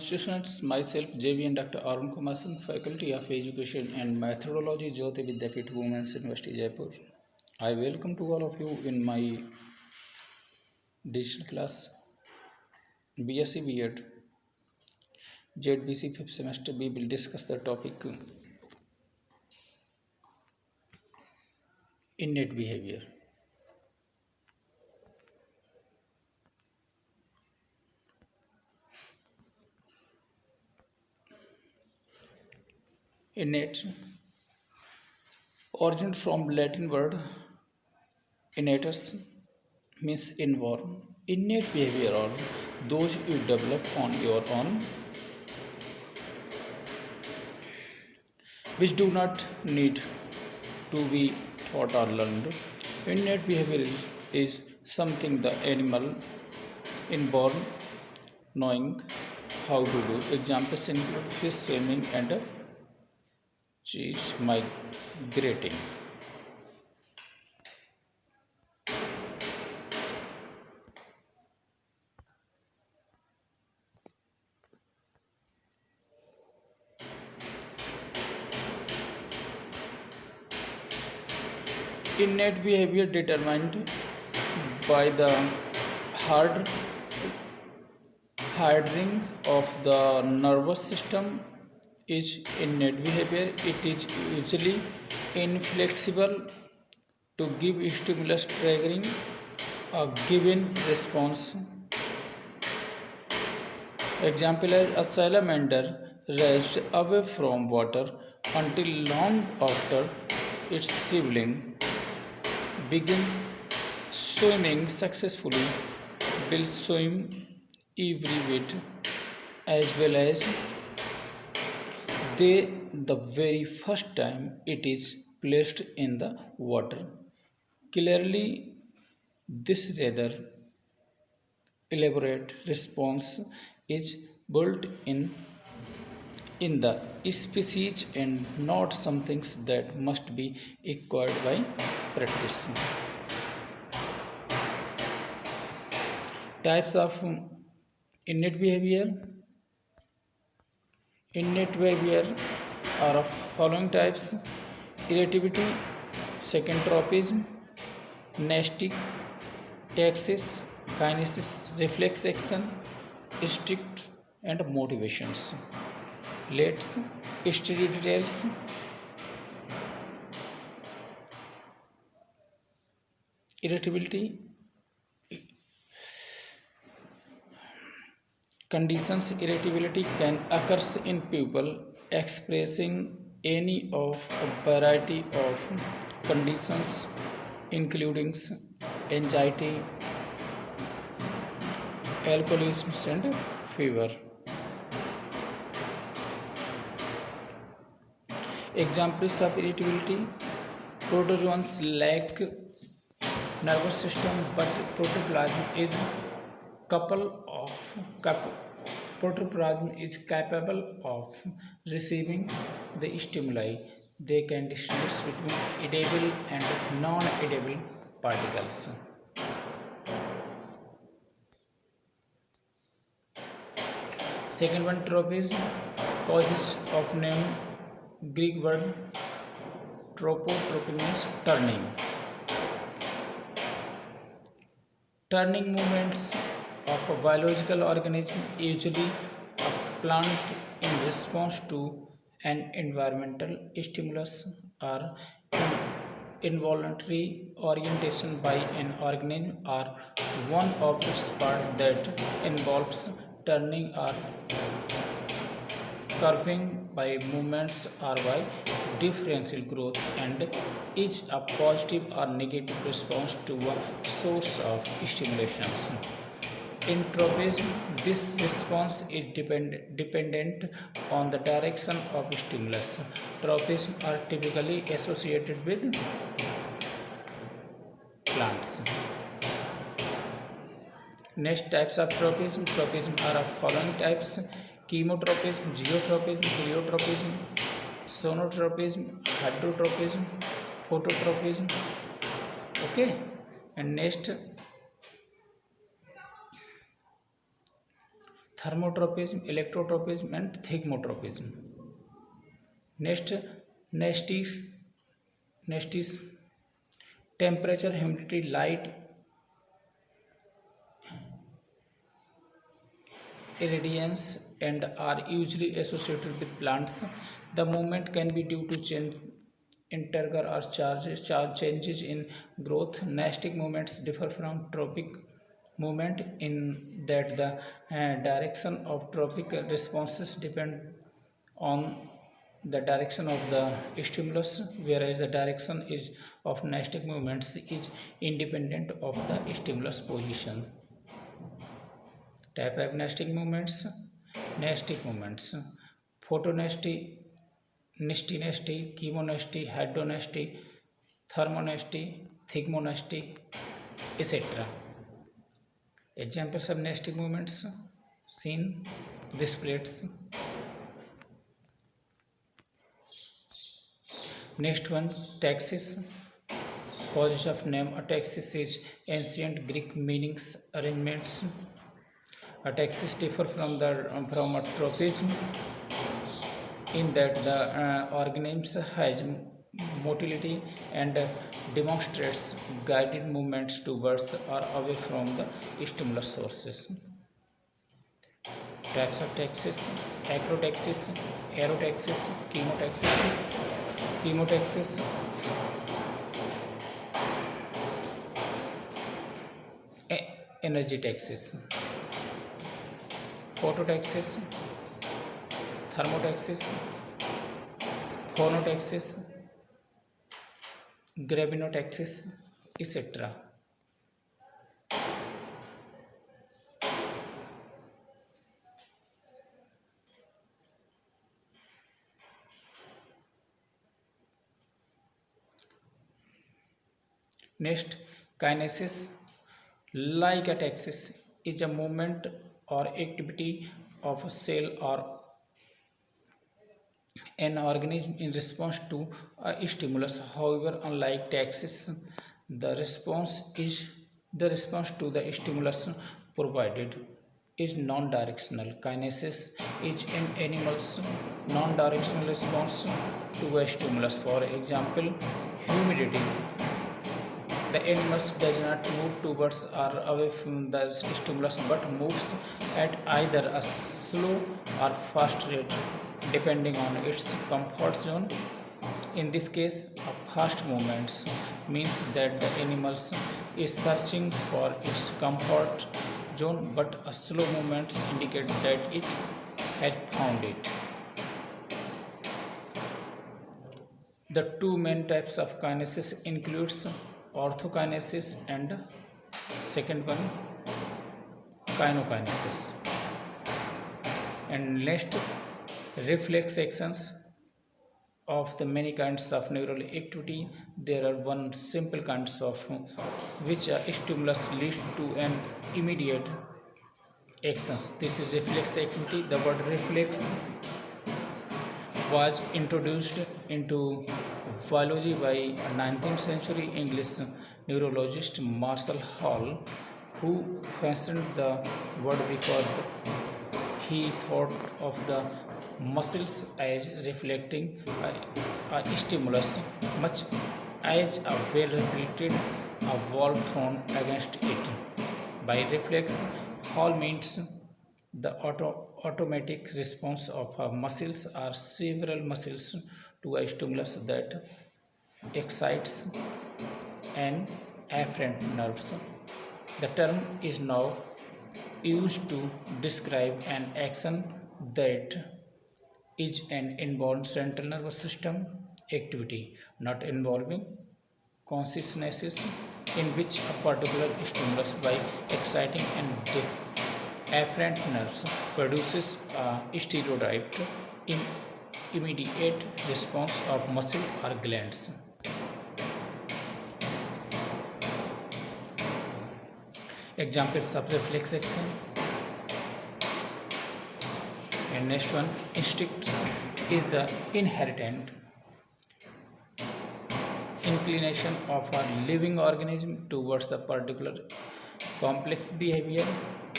students, myself JV and Dr. Arun Kumasan, Faculty of Education and Methodology, Jyoti Vidyapeeth Women's University, Jaipur. I welcome to all of you in my digital class BSc B.Ed JBC 5th semester. We will discuss the topic innate behavior. Innate origin from Latin word innatus means inborn. Innate behavior or those you develop on your own, which do not need to be taught or learned. Innate behavior is something the animal inborn knowing how to do. Examples include fish swimming and cheese migrating. Innate behavior determined by the hard hardening of the nervous system is innate behavior. It is usually inflexible to give stimulus triggering a given response. Example is a salamander rests away from water until long after its sibling begin swimming successfully will swim every bit as well as they the very first time it is placed in the water. Clearly, this rather elaborate response is built in the species and not something that must be acquired by practice. Types of innate behavior. Innate behavior are of following types: irritability, second-tropism, nastic, taxis, kinesis, reflex action, instinct, and motivations. Let's study details. Irritability conditions. Irritability can occur in people expressing any of a variety of conditions including anxiety, alcoholism, and fever. Examples of irritability: protozoans lack nervous system, but protoplasm is capable of receiving the stimuli. They can distinguish between edible and non-edible particles. Second one, tropism, causes of name Greek word tropo means turning. Turning movements of a biological organism, usually a plant, in response to an environmental stimulus or involuntary orientation by an organism or one of its parts that involves turning or curving by movements or by differential growth and is a positive or negative response to a source of stimulations. In tropism, this response is dependent on the direction of stimulus. Tropism are typically associated with plants. Next types of tropism. Tropism are of following types: chemotropism, geotropism, heliotropism, sonotropism, hydrotropism, phototropism. Okay, and next thermotropism, electrotropism, and thigmotropism. Next, next is next is temperature, humidity, light, irradiance, and are usually associated with plants. The movement can be due to change integer or charge changes in growth. Nastic movements differ from tropic movement in that the direction of tropic responses depend on the direction of the stimulus, whereas the direction is of nastic movements is independent of the stimulus position. Type of nastic movements, photonasty, nistinasty, chemonasty, hydronasty, thermonasty, thigmonasty, etc. Examples of nastic movements seen this plates. Next one, taxis. Causes of name. A taxis is ancient Greek meanings arrangements. A taxis differ from a tropism in that the organism has motility and demonstrates guided movements towards or away from the stimulus sources. Types of taxis: acrotaxis, aerotaxis, chemotaxis, energy taxis, phototaxis, thermotaxis, phonotaxis, gravinotaxis, etc. Next, kinesis. Like a taxis is a movement or activity of a cell or an organism in response to a stimulus. However, unlike taxis, the response to the stimulus provided is non-directional. Kinesis is in animals non-directional response to a stimulus. For example, humidity. The animals does not move towards or away from the stimulus but moves at either a slow or fast rate depending on its comfort zone. In this case, a fast movements means that the animals is searching for its comfort zone, but a slow movements indicate that it had found it. The two main types of kinesis includes orthokinesis and second one kynokinesis. And next, reflex actions. Of the many kinds of neural activity, there are one simple kinds of which a stimulus leads to an immediate actions. This is reflex activity. The word reflex was introduced into biology by 19th century English neurologist Marshall Hall, who fashioned the word because he thought of the muscles as reflecting a stimulus, much as a well reflected a ball thrown against it. By reflex, Hall means the automatic response of muscles or several muscles to a stimulus that excites an afferent nerves. The term is now used to describe an action that is an inborn central nervous system activity not involving consciousness, in which a particular stimulus by exciting an afferent nerves produces a stereotyped immediate response of muscle or glands. Examples of reflex action. And next one, instinct is the inherent inclination of a living organism towards a particular complex behavior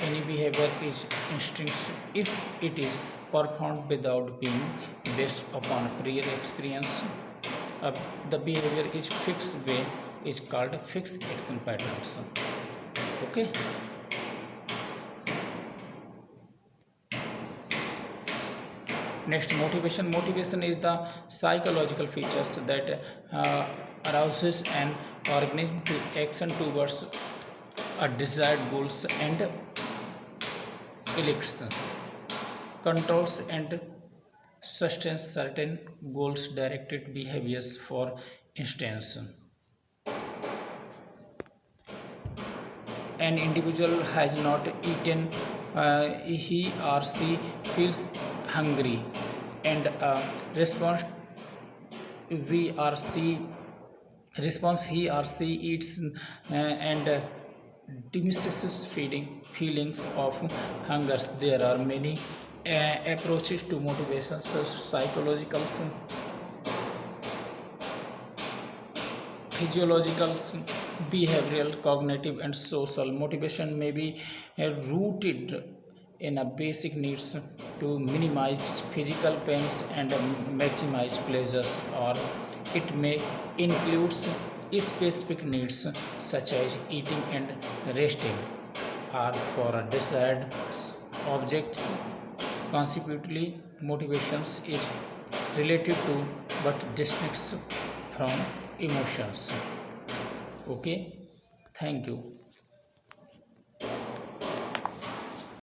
Any behavior is instinctive if it is performed without being based upon prior experience. Uh, the behavior is fixed way is called fixed action patterns. Okay. Next, motivation. Motivation is the psychological features that arouses an organism to action towards a desired goals and elicits, controls and sustains certain goals directed behaviors. For instance, an individual has not eaten, he or she feels hungry, and response we or she response he or she eats and diminishes feeding feelings of hunger. There are many approaches to motivation, so psychological, physiological, behavioral, cognitive, and social. Motivation may be rooted in a basic needs to minimize physical pains and maximize pleasures, or it may include specific needs such as eating and resting, or for desired objects. Consequently, motivations is related to but distinct from emotions. Okay, thank you.